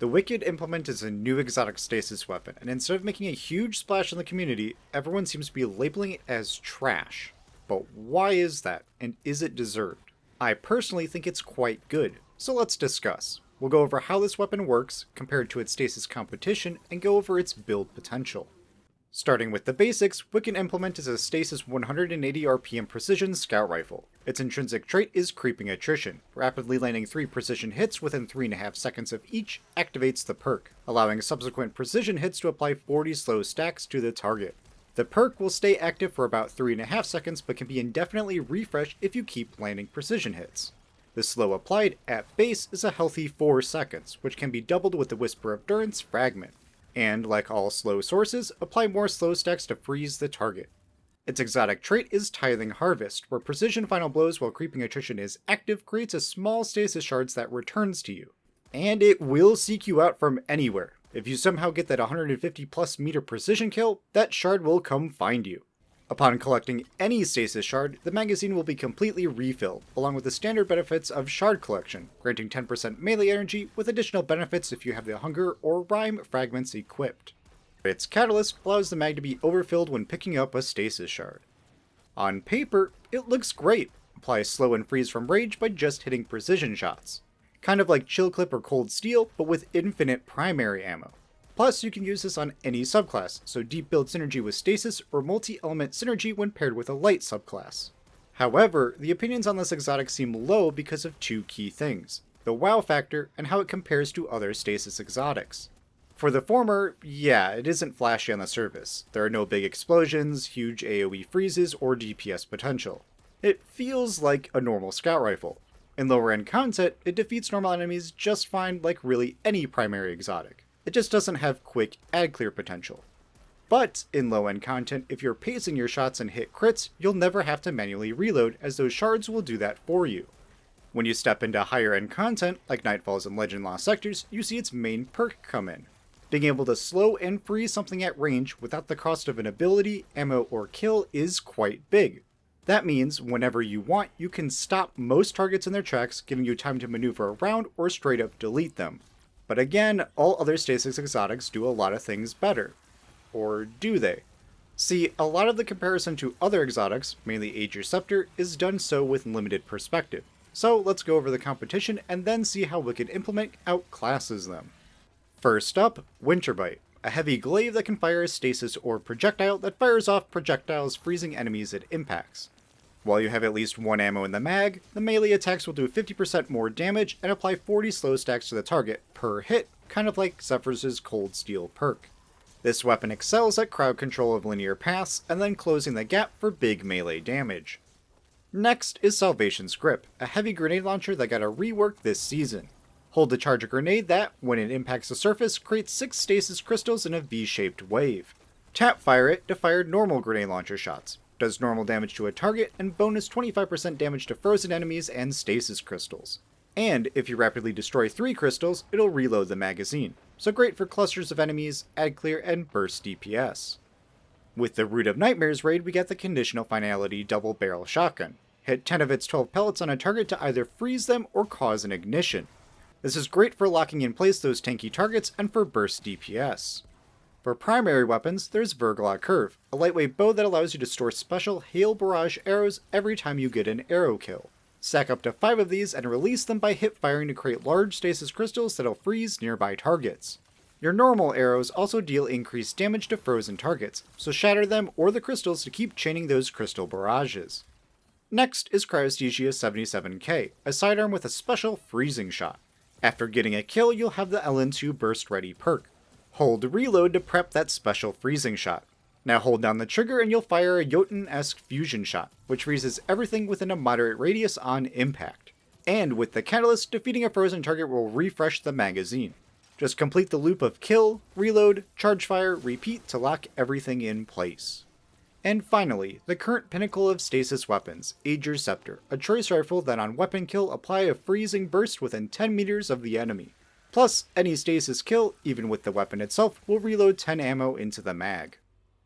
The Wicked Implement is a new exotic stasis weapon, and instead of making a huge splash in the community, everyone seems to be labeling it as trash. But why is that, and is it deserved? I personally think it's quite good, so let's discuss. We'll go over how this weapon works, compared to its stasis competition, and go over its build potential. Starting with the basics, Wicked Implement is a stasis 180 RPM precision scout rifle. Its intrinsic trait is creeping attrition. Rapidly landing 3 precision hits within 3.5 seconds of each activates the perk, allowing subsequent precision hits to apply 40 slow stacks to the target. The perk will stay active for about 3.5 seconds but can be indefinitely refreshed if you keep landing precision hits. The slow applied at base is a healthy 4 seconds, which can be doubled with the Whisper of Durance Fragment. And, like all slow sources, apply more slow stacks to freeze the target. Its exotic trait is Tithing Harvest, where precision final blows while creeping attrition is active creates a small stasis shards that returns to you. And it will seek you out from anywhere. If you somehow get that 150 plus meter precision kill, that shard will come find you. Upon collecting any stasis shard, the magazine will be completely refilled, along with the standard benefits of shard collection, granting 10% melee energy with additional benefits if you have the hunger or rhyme fragments equipped. Its catalyst allows the mag to be overfilled when picking up a stasis shard. On paper, it looks great. Apply slow and freeze from rage by just hitting precision shots. Kind of like Chill Clip or Cold Steel, but with infinite primary ammo. Plus, you can use this on any subclass, so deep build synergy with stasis or multi-element synergy when paired with a light subclass. However, the opinions on this exotic seem low because of 2 key things: the wow factor and how it compares to other stasis exotics. For the former, yeah, it isn't flashy on the surface. There are no big explosions, huge AoE freezes, or DPS potential. It feels like a normal scout rifle. In lower end content, it defeats normal enemies just fine like really any primary exotic. It just doesn't have quick ad clear potential. But in low end content, if you're pacing your shots and hit crits, you'll never have to manually reload, as those shards will do that for you. When you step into higher end content, like Nightfalls and Legend Lost Sectors, you see its main perk come in. Being able to slow and freeze something at range without the cost of an ability, ammo, or kill is quite big. That means whenever you want, you can stop most targets in their tracks, giving you time to maneuver around or straight up delete them. But again, all other stasis exotics do a lot of things better. Or do they? See, a lot of the comparison to other exotics, mainly Aegir Scepter, is done so with limited perspective. So let's go over the competition and then see how Wicked Implement outclasses them. First up, Winterbite, a heavy glaive that can fire a stasis or projectile that fires off projectiles freezing enemies it impacts. While you have at least 1 ammo in the mag, the melee attacks will do 50% more damage and apply 40 slow stacks to the target per hit, kind of like Zephyr's Cold Steel perk. This weapon excels at crowd control of linear paths and then closing the gap for big melee damage. Next is Salvation's Grip, a heavy grenade launcher that got a rework this season. Hold to charge a grenade that, when it impacts the surface, creates 6 stasis crystals in a V-shaped wave. Tap fire it to fire normal grenade launcher shots. Does normal damage to a target, and bonus 25% damage to frozen enemies and stasis crystals. And if you rapidly destroy 3 crystals, it'll reload the magazine. So great for clusters of enemies, ad clear, and burst DPS. With the Root of Nightmares raid, we get the conditional finality double barrel shotgun. Hit 10 of its 12 pellets on a target to either freeze them or cause an ignition. This is great for locking in place those tanky targets and for burst DPS. For primary weapons, there's Verglaw Curve, a lightweight bow that allows you to store special Hail Barrage arrows every time you get an arrow kill. Stack up to 5 of these and release them by hip firing to create large stasis crystals that'll freeze nearby targets. Your normal arrows also deal increased damage to frozen targets, so shatter them or the crystals to keep chaining those crystal barrages. Next is Cryosthesia 77K, a sidearm with a special freezing shot. After getting a kill, you'll have the LN2 Burst Ready perk. Hold reload to prep that special freezing shot. Now hold down the trigger and you'll fire a Jotun-esque fusion shot, which freezes everything within a moderate radius on impact. And with the catalyst, defeating a frozen target will refresh the magazine. Just complete the loop of kill, reload, charge fire, repeat to lock everything in place. And finally, the current pinnacle of stasis weapons, Aegir Scepter, a choice rifle that on weapon kill apply a freezing burst within 10 meters of the enemy. Plus, any stasis kill, even with the weapon itself, will reload 10 ammo into the mag.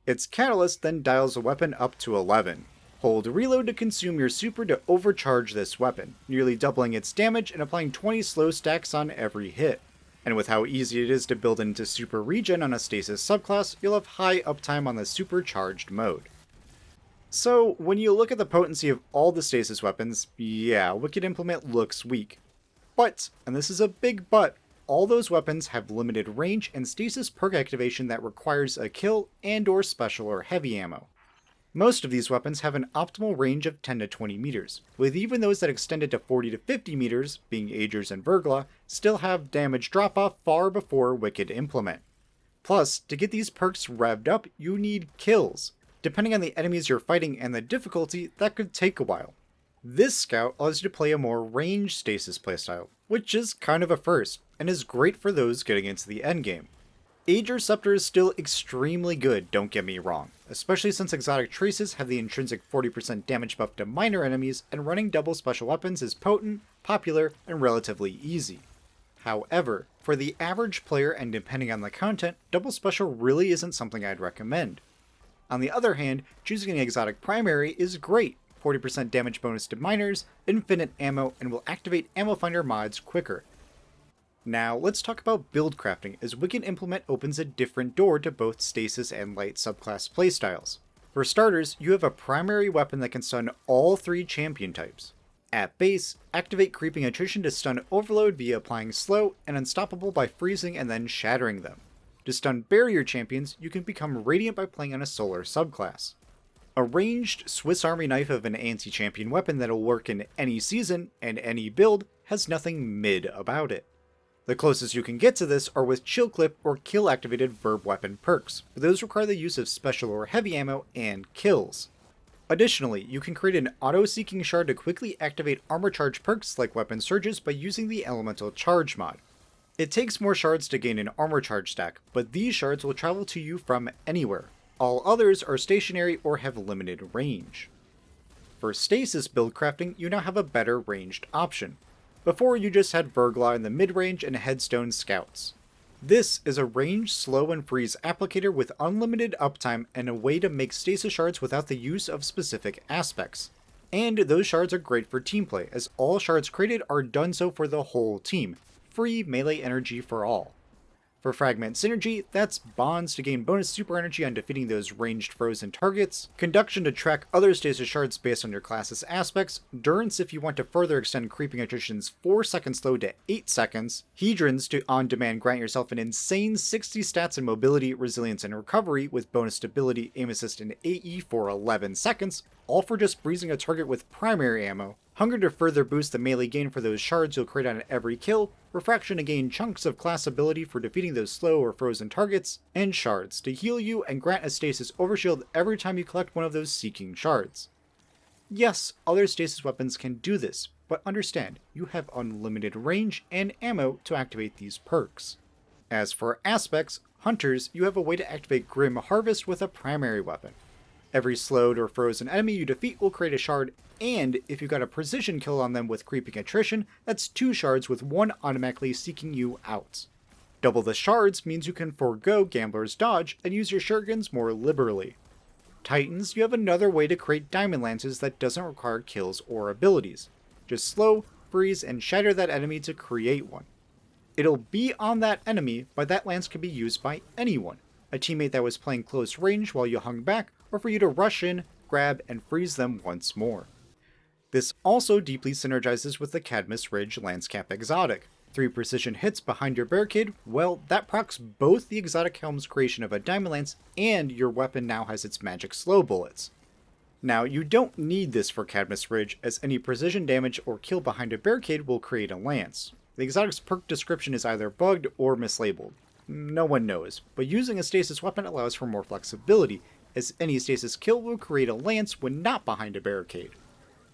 Its catalyst then dials a weapon up to 11. Hold reload to consume your super to overcharge this weapon, nearly doubling its damage and applying 20 slow stacks on every hit. And with how easy it is to build into super regen on a Stasis subclass, you'll have high uptime on the supercharged mode. So, when you look at the potency of all the Stasis weapons, yeah, Wicked Implement looks weak. But, and this is a big but, all those weapons have limited range and Stasis perk activation that requires a kill and/or special or heavy ammo. Most of these weapons have an optimal range of 10 to 20 meters, with even those that extended to 40 to 50 meters, being Agers and Vergla, still have damage drop-off far before Wicked Implement. Plus, to get these perks revved up, you need kills. Depending on the enemies you're fighting and the difficulty, that could take a while. This scout allows you to play a more ranged Stasis playstyle, which is kind of a first, and is great for those getting into the endgame. Ager Scepter is still extremely good, don't get me wrong, especially since exotic traces have the intrinsic 40% damage buff to minor enemies, and running double special weapons is potent, popular, and relatively easy. However, for the average player and depending on the content, double special really isn't something I'd recommend. On the other hand, choosing an exotic primary is great, 40% damage bonus to minors, infinite ammo, and will activate ammo finder mods quicker. Now, let's talk about Buildcrafting, as Wicked Implement opens a different door to both Stasis and Light subclass playstyles. For starters, you have a primary weapon that can stun all 3 champion types. At base, activate Creeping Attrition to stun Overload via applying Slow, and Unstoppable by freezing and then shattering them. To stun barrier champions, you can become Radiant by playing on a Solar subclass. A ranged Swiss Army knife of an anti-champion weapon that'll work in any season and any build has nothing mid about it. The closest you can get to this are with Chill Clip or Kill activated Verb Weapon perks, but those require the use of special or heavy ammo and kills. Additionally, you can create an auto-seeking shard to quickly activate armor charge perks like weapon surges by using the Elemental Charge mod. It takes more shards to gain an armor charge stack, but these shards will travel to you from anywhere. All others are stationary or have limited range. For Stasis Buildcrafting, you now have a better ranged option. Before, you just had Vergla in the mid-range and Headstone Scouts. This is a range, slow, and freeze applicator with unlimited uptime and a way to make Stasis shards without the use of specific aspects. And those shards are great for team play, as all shards created are done so for the whole team. Free melee energy for all. For Fragment Synergy, that's Bonds to gain bonus super energy on defeating those ranged frozen targets, Conduction to track other Stasis shards based on your class's aspects, Durance if you want to further extend Creeping Attrition's 4 second slow to 8 seconds, Hedrons to on-demand grant yourself an insane 60 stats in mobility, resilience, and recovery with bonus stability, aim assist, and AE for 11 seconds, all for just freezing a target with primary ammo, Hunger to further boost the melee gain for those shards you'll create on every kill, Refraction to gain chunks of class ability for defeating those slow or frozen targets, and Shards to heal you and grant a Stasis overshield every time you collect one of those seeking shards. Yes, other Stasis weapons can do this, but understand, you have unlimited range and ammo to activate these perks. As for aspects, Hunters, you have a way to activate Grim Harvest with a primary weapon. Every slowed or frozen enemy you defeat will create a shard, and if you got a precision kill on them with Creeping Attrition, that's 2 shards with 1 automatically seeking you out. Double the shards means you can forego Gambler's Dodge and use your shurikens more liberally. Titans, you have another way to create Diamond Lances that doesn't require kills or abilities. Just slow, freeze, and shatter that enemy to create one. It'll be on that enemy, but that lance can be used by anyone. A teammate that was playing close range while you hung back, or for you to rush in, grab, and freeze them once more. This also deeply synergizes with the Cadmus Ridge Lancecap exotic. 3 precision hits behind your barricade, well, that procs both the exotic helm's creation of a Diamond Lance and your weapon now has its magic slow bullets. Now, you don't need this for Cadmus Ridge, as any precision damage or kill behind a barricade will create a lance. The exotic's perk description is either bugged or mislabeled. No one knows, but using a Stasis weapon allows for more flexibility, as any Stasis kill will create a lance when not behind a barricade.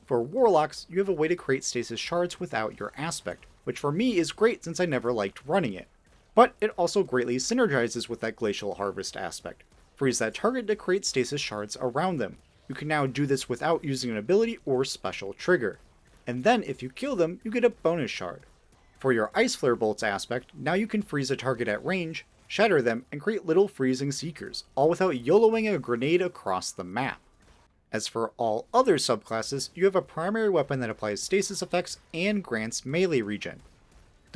For Warlocks, you have a way to create Stasis shards without your aspect, which for me is great since I never liked running it. But it also greatly synergizes with that Glacial Harvest aspect. Freeze that target to create Stasis shards around them. You can now do this without using an ability or special trigger. And then if you kill them, you get a bonus shard. For your Ice Flare Bolts aspect, now you can freeze a target at range, shatter them, and create little freezing seekers, all without YOLOing a grenade across the map. As for all other subclasses, you have a primary weapon that applies stasis effects and grants melee regen.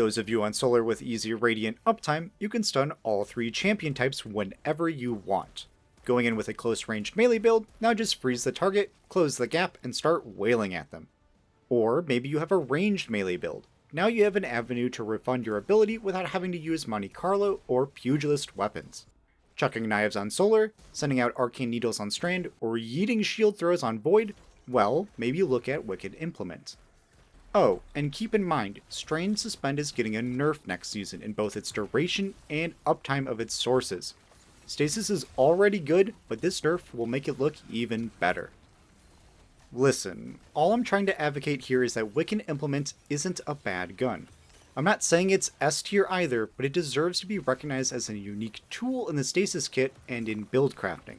Those of you on Solar with easy Radiant uptime, you can stun all 3 champion types whenever you want. Going in with a close range melee build, now just freeze the target, close the gap, and start wailing at them. Or maybe you have a ranged melee build. Now you have an avenue to refund your ability without having to use Monte Carlo or Pugilist weapons. Chucking knives on Solar, sending out arcane needles on Strand, or yeeting shield throws on Void, well, maybe look at Wicked Implement. Oh, and keep in mind, Strain Suspend is getting a nerf next season in both its duration and uptime of its sources. Stasis is already good, but this nerf will make it look even better. Listen, all I'm trying to advocate here is that Wicked Implement isn't a bad gun. I'm not saying it's S tier either, but it deserves to be recognized as a unique tool in the Stasis kit and in buildcrafting.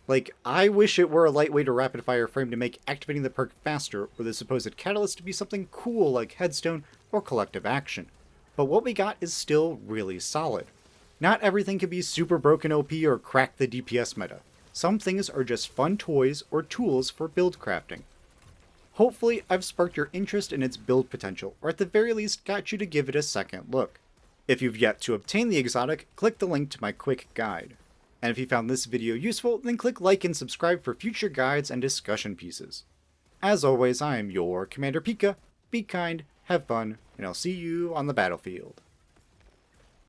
Like, I wish it were a lightweight or rapid fire frame to make activating the perk faster, or the supposed catalyst to be something cool like Headstone or Collective Action. But what we got is still really solid. Not everything can be super broken OP or crack the DPS meta. Some things are just fun toys or tools for buildcrafting. Hopefully, I've sparked your interest in its build potential, or at the very least got you to give it a second look. If you've yet to obtain the exotic, click the link to my quick guide. And if you found this video useful, then click like and subscribe for future guides and discussion pieces. As always, I am your Commander Pika. Be kind, have fun, and I'll see you on the battlefield.